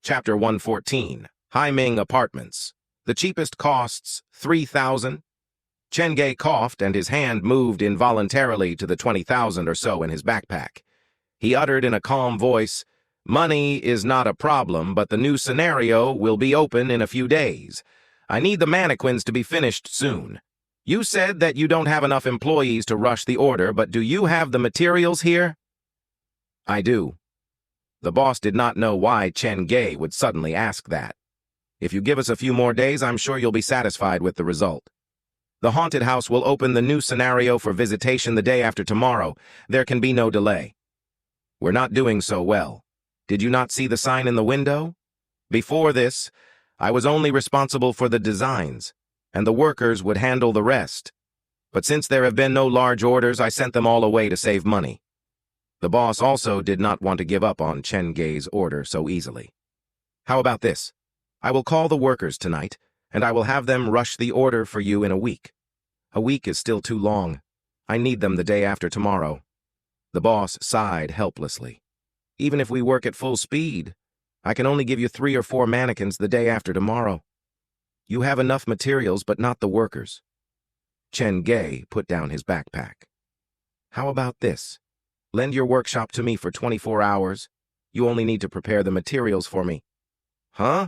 Chapter 114, Ming Apartments. The cheapest costs $3,000. Chen Ge coughed and his hand moved involuntarily to the 20,000 or so in his backpack. He uttered in a calm voice, "Money is not a problem, but the new scenario will be open in a few days. I need the mannequins to be finished soon. You said that you don't have enough employees to rush the order, but do you have the materials here?" "I do." The boss did not know why Chen Ge would suddenly ask that. "If you give us a few more days, I'm sure you'll be satisfied with the result. The haunted house will open the new scenario for visitation the day after tomorrow. There can be no delay." "We're not doing so well. Did you not see the sign in the window? Before this, I was only responsible for the designs, and the workers would handle the rest. But since there have been no large orders, I sent them all away to save money." The boss also did not want to give up on Chen Ge's order so easily. "How about this? I will call the workers tonight, and I will have them rush the order for you in a week. A week is still too long. I need them the day after tomorrow." The boss sighed helplessly. "Even if we work at full speed, I can only give you 3 or 4 mannequins the day after tomorrow. You have enough materials, but not the workers." Chen Ge put down his backpack. "How about this? Lend your workshop to me for 24 hours. You only need to prepare the materials for me." "Huh?"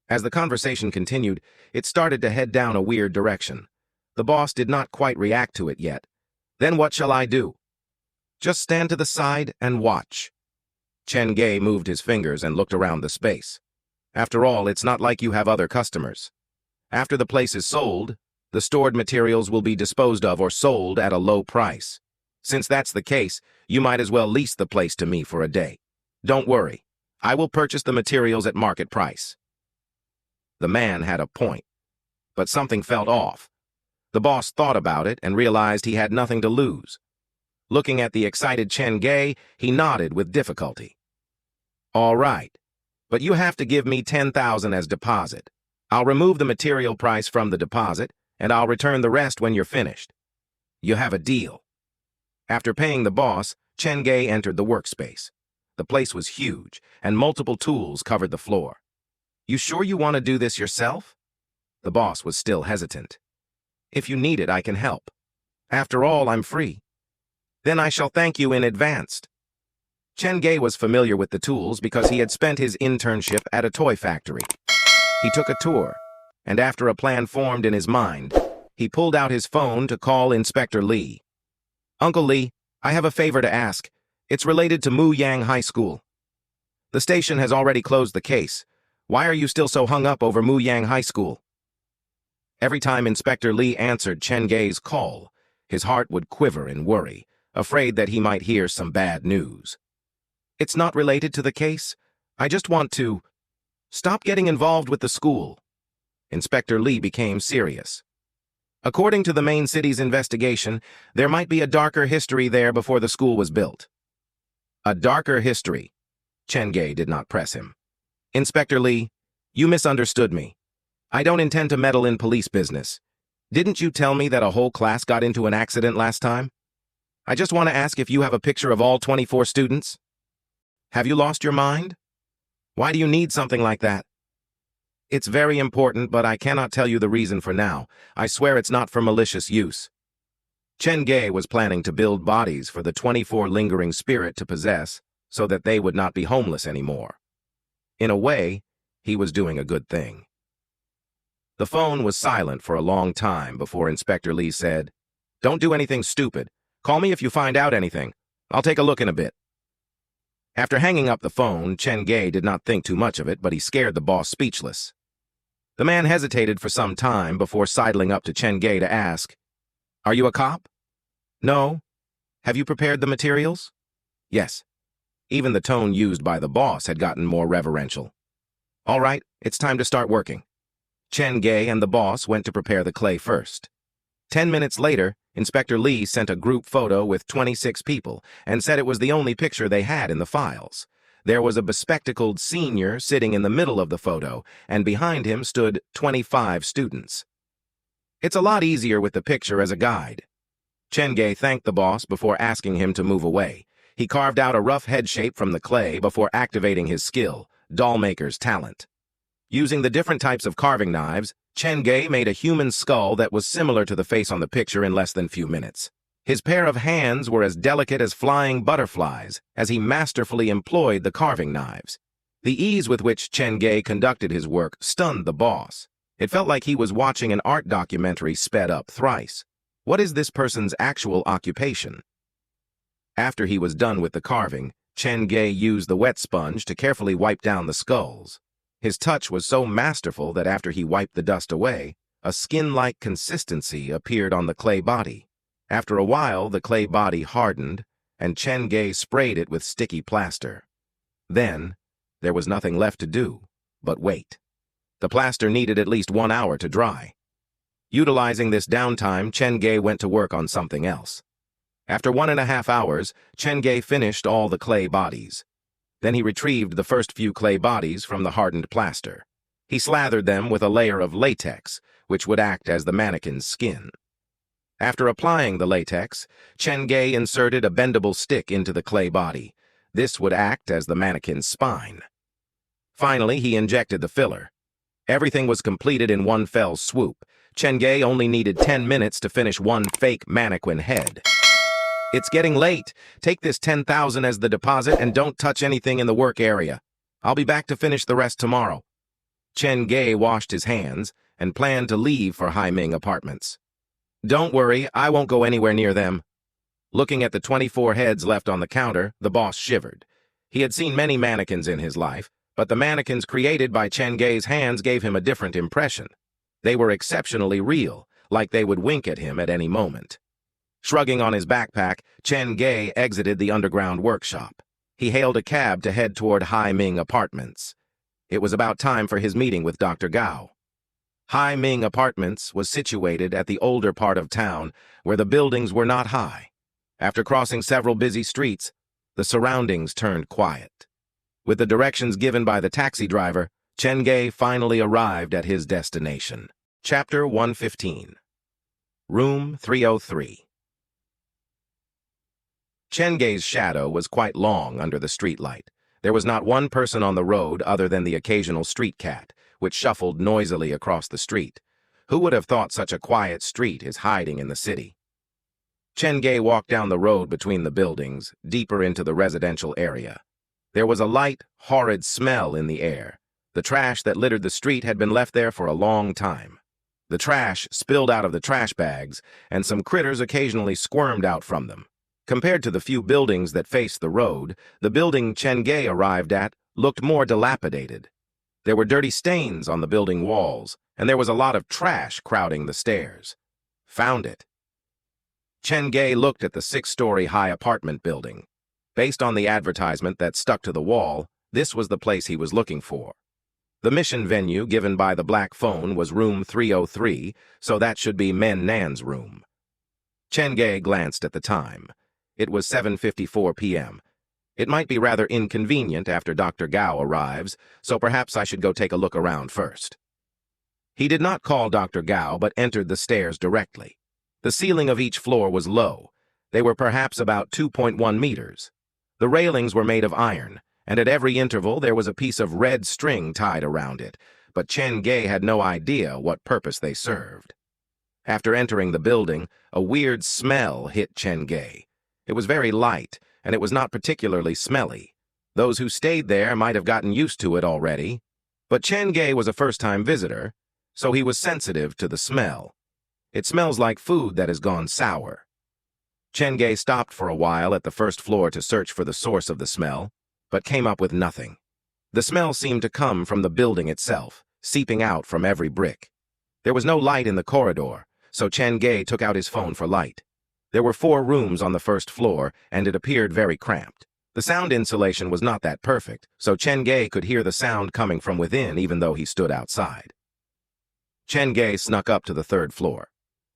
As the conversation continued, it started to head down a weird direction. The boss did not quite react to it yet. "Then what shall I do?" "Just stand to the side and watch." Chen Ge moved his fingers and looked around the space. "After all, it's not like you have other customers. After the place is sold, the stored materials will be disposed of or sold at a low price. Since that's the case, you might as well lease the place to me for a day. Don't worry, I will purchase the materials at market price." The man had a point, but something felt off. The boss thought about it and realized he had nothing to lose. Looking at the excited Chen Ge, he nodded with difficulty. "All right, but you have to give me 10,000 as deposit. I'll remove the material price from the deposit, and I'll return the rest when you're finished. You have a deal." After paying the boss, Chen Ge entered the workspace. The place was huge, and multiple tools covered the floor. "You sure you want to do this yourself?" The boss was still hesitant. "If you need it, I can help. After all, I'm free." "Then I shall thank you in advance." Chen Ge was familiar with the tools because he had spent his internship at a toy factory. He took a tour, and after a plan formed in his mind, he pulled out his phone to call Inspector Lee. "Uncle Lee, I have a favor to ask. It's related to Muyang High School. The station has already closed the case. Why are you still so hung up over Muyang High School?" Every time Inspector Lee answered Chen Ge's call, his heart would quiver in worry, afraid that he might hear some bad news. "It's not related to the case. I just want to stop getting involved with the school." Inspector Lee became serious. "According to the main city's investigation, there might be a darker history there before the school was built." "A darker history?" Chen Ge did not press him. "Inspector Lee, you misunderstood me. I don't intend to meddle in police business. Didn't you tell me that a whole class got into an accident last time? I just want to ask if you have a picture of all 24 students. Have you lost your mind? Why do you need something like that?" "It's very important, but I cannot tell you the reason for now. I swear it's not for malicious use." Chen Ge was planning to build bodies for the 24 lingering spirit to possess so that they would not be homeless anymore. In a way, he was doing a good thing. The phone was silent for a long time before Inspector Lee said, "Don't do anything stupid. Call me if you find out anything. I'll take a look in a bit." After hanging up the phone, Chen Ge did not think too much of it, but he scared the boss speechless. The man hesitated for some time before sidling up to Chen Ge to ask, "Are you a cop?" "No." "Have you prepared the materials?" "Yes." Even the tone used by the boss had gotten more reverential. "All right, it's time to start working." Chen Ge and the boss went to prepare the clay first. 10 minutes later, Inspector Lee sent a group photo with 26 people and said it was the only picture they had in the files. There was a bespectacled senior sitting in the middle of the photo, and behind him stood 25 students. "It's a lot easier with the picture as a guide." Chen Ge thanked the boss before asking him to move away. He carved out a rough head shape from the clay before activating his skill, dollmaker's talent. Using the different types of carving knives, Chen Ge made a human skull that was similar to the face on the picture in less than few minutes. His pair of hands were as delicate as flying butterflies as he masterfully employed the carving knives. The ease with which Chen Ge conducted his work stunned the boss. It felt like he was watching an art documentary sped up thrice. What is this person's actual occupation? After he was done with the carving, Chen Ge used the wet sponge to carefully wipe down the skulls. His touch was so masterful that after he wiped the dust away, a skin-like consistency appeared on the clay body. After a while, the clay body hardened, and Chen Ge sprayed it with sticky plaster. Then, there was nothing left to do but wait. The plaster needed at least 1 hour to dry. Utilizing this downtime, Chen Ge went to work on something else. After 1.5 hours, Chen Ge finished all the clay bodies. Then he retrieved the first few clay bodies from the hardened plaster. He slathered them with a layer of latex, which would act as the mannequin's skin. After applying the latex, Chen Ge inserted a bendable stick into the clay body. This would act as the mannequin's spine. Finally, he injected the filler. Everything was completed in one fell swoop. Chen Ge only needed 10 minutes to finish one fake mannequin head. It's getting late. Take this 10,000 as the deposit and don't touch anything in the work area. I'll be back to finish the rest tomorrow. Chen Ge washed his hands and planned to leave for Ming Apartments. Don't worry, I won't go anywhere near them. Looking at the 24 heads left on the counter, the boss shivered. He had seen many mannequins in his life, but the mannequins created by Chen Ge's hands gave him a different impression. They were exceptionally real, like they would wink at him at any moment. Shrugging on his backpack, Chen Ge exited the underground workshop. He hailed a cab to head toward Ming Apartments. It was about time for his meeting with Dr. Gao. Ming Apartments was situated at the older part of town, where the buildings were not high. After crossing several busy streets, the surroundings turned quiet. With the directions given by the taxi driver, Chen Ge finally arrived at his destination. Chapter 115. Room 303. Chen Ge's shadow was quite long under the streetlight. There was not one person on the road other than the occasional street cat, which shuffled noisily across the street. Who would have thought such a quiet street is hiding in the city? Chen Ge walked down the road between the buildings, deeper into the residential area. There was a light, horrid smell in the air. The trash that littered the street had been left there for a long time. The trash spilled out of the trash bags, and some critters occasionally squirmed out from them. Compared to the few buildings that faced the road, the building Chen Ge arrived at looked more dilapidated. There were dirty stains on the building walls, and there was a lot of trash crowding the stairs. Found it. Chen Ge looked at the 6-story high apartment building. Based on the advertisement that stuck to the wall, this was the place he was looking for. The mission venue given by the black phone was room 303, so that should be Men Nan's room. Chen Ge glanced at the time. It was 7:54 p.m. It might be rather inconvenient after Dr. Gao arrives, so perhaps I should go take a look around first. He did not call Dr. Gao, but entered the stairs directly. The ceiling of each floor was low. They were perhaps about 2.1 meters. The railings were made of iron, and at every interval there was a piece of red string tied around it, but Chen Ge had no idea what purpose they served. After entering the building, a weird smell hit Chen Ge. It was very light, and it was not particularly smelly. Those who stayed there might have gotten used to it already, but Chen Ge was a first-time visitor, so he was sensitive to the smell. It smells like food that has gone sour. Chen Ge stopped for a while at the first floor to search for the source of the smell, but came up with nothing. The smell seemed to come from the building itself, seeping out from every brick. There was no light in the corridor, so Chen Ge took out his phone for light. There were 4 rooms on the first floor, and it appeared very cramped. The sound insulation was not that perfect, so Chen Ge could hear the sound coming from within even though he stood outside. Chen Ge snuck up to the 3rd floor.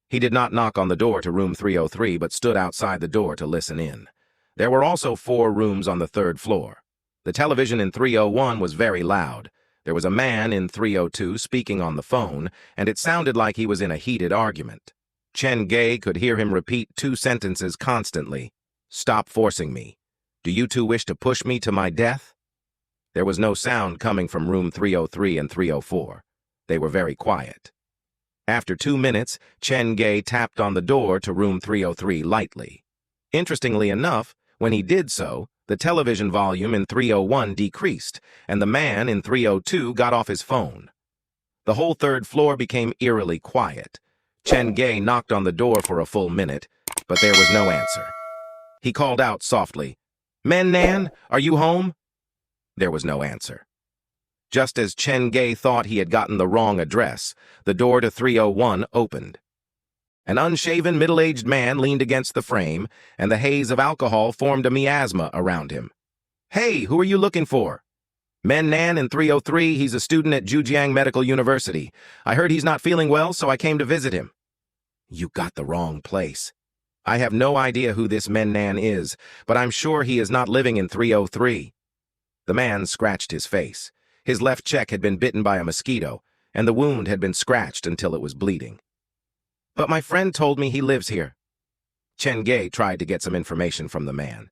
He did not knock on the door to room 303, but stood outside the door to listen in. There were also 4 rooms on the 3rd floor. The television in 301 was very loud. There was a man in 302 speaking on the phone, and it sounded like he was in a heated argument. Chen Ge could hear him repeat 2 sentences constantly. "Stop forcing me. Do you two wish to push me to my death?" There was no sound coming from room 303 and 304. They were very quiet. After 2 minutes, Chen Ge tapped on the door to room 303 lightly. Interestingly enough, when he did so, the television volume in 301 decreased, and the man in 302 got off his phone. The whole third floor became eerily quiet. Chen Ge knocked on the door for a full minute, but there was no answer. He called out softly, "Men Nan, are you home?" There was no answer. Just as Chen Ge thought he had gotten the wrong address, the door to 301 opened. An unshaven, middle-aged man leaned against the frame, and the haze of alcohol formed a miasma around him. "Hey, who are you looking for?" "Men Nan in 303, he's a student at Zhejiang Medical University. I heard he's not feeling well, so I came to visit him." "You got the wrong place. I have no idea who this Men Nan is, but I'm sure he is not living in 303. The man scratched his face. His left cheek had been bitten by a mosquito, and the wound had been scratched until it was bleeding. "But my friend told me he lives here." Chen Ge tried to get some information from the man.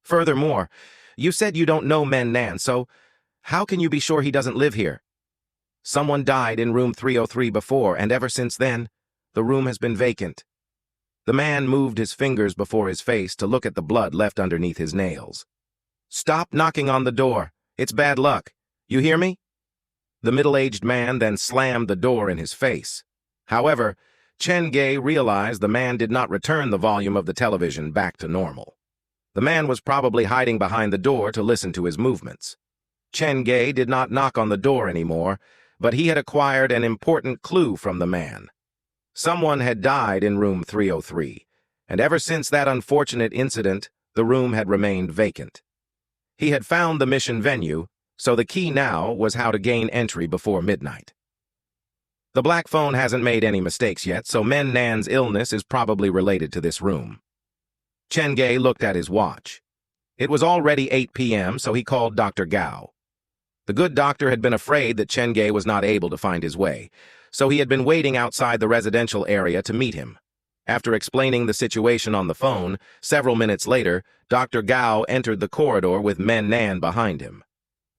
"Furthermore, you said you don't know Men Nan, so how can you be sure he doesn't live here?" "Someone died in room 303 before, and ever since then, the room has been vacant." The man moved his fingers before his face to look at the blood left underneath his nails. "Stop knocking on the door. It's bad luck. You hear me?" The middle-aged man then slammed the door in his face. However, Chen Ge realized the man did not return the volume of the television back to normal. The man was probably hiding behind the door to listen to his movements. Chen Ge did not knock on the door anymore, but he had acquired an important clue from the man. Someone had died in room 303, and ever since that unfortunate incident, the room had remained vacant. He had found the mission venue, so the key now was how to gain entry before midnight. The black phone hasn't made any mistakes yet, so Men Nan's illness is probably related to this room. Chen Ge looked at his watch. It was already 8 p.m., so he called Dr. Gao. The good doctor had been afraid that Chen Ge was not able to find his way, so he had been waiting outside the residential area to meet him. After explaining the situation on the phone, several minutes later, Dr. Gao entered the corridor with Men Nan behind him.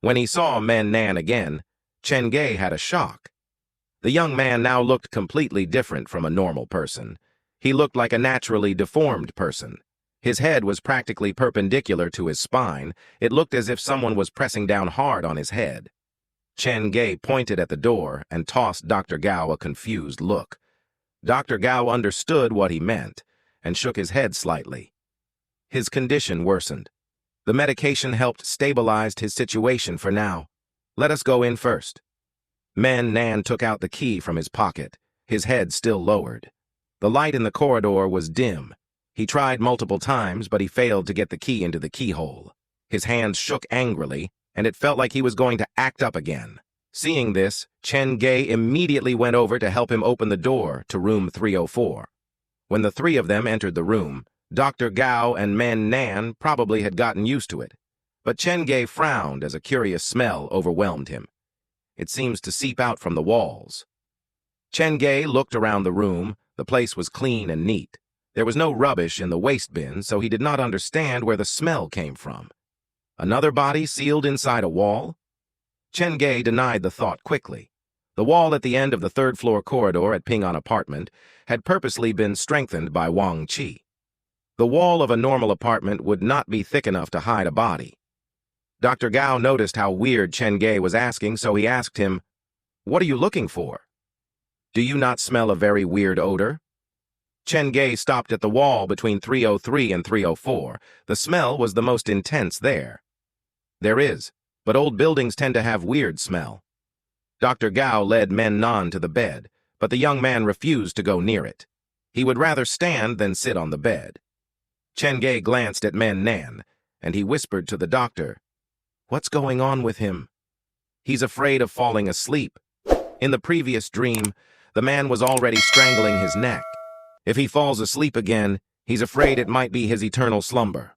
When he saw Men Nan again, Chen Ge had a shock. The young man now looked completely different from a normal person. He looked like a naturally deformed person. His head was practically perpendicular to his spine. It looked as if someone was pressing down hard on his head. Chen Ge pointed at the door and tossed Dr. Gao a confused look. Dr. Gao understood what he meant and shook his head slightly. His condition worsened. The medication helped stabilize his situation for now. "Let us go in first." Men Nan took out the key from his pocket, his head still lowered. The light in the corridor was dim. He tried multiple times, but he failed to get the key into the keyhole. His hands shook angrily, and it felt like he was going to act up again. Seeing this, Chen Ge immediately went over to help him open the door to room 304. When the three of them entered the room, Dr. Gao and Men Nan probably had gotten used to it, but Chen Ge frowned as a curious smell overwhelmed him. It seems to seep out from the walls. Chen Ge looked around the room. The place was clean and neat. There was no rubbish in the waste bin, so he did not understand where the smell came from. Another body sealed inside a wall? Chen Ge denied the thought quickly. The wall at the end of the third-floor corridor at Ping An apartment had purposely been strengthened by Wang Qi. The wall of a normal apartment would not be thick enough to hide a body. Dr. Gao noticed how weird Chen Ge was asking, so he asked him, "What are you looking for? Do you not smell a very weird odor?" Chen Ge stopped at the wall between 303 and 304. The smell was the most intense there. "There is, but old buildings tend to have weird smell." Dr. Gao led Men Nan to the bed, but the young man refused to go near it. He would rather stand than sit on the bed. Chen Ge glanced at Men Nan, and he whispered to the doctor, "What's going on with him?" "He's afraid of falling asleep." In the previous dream, the man was already strangling his neck. If he falls asleep again, he's afraid it might be his eternal slumber.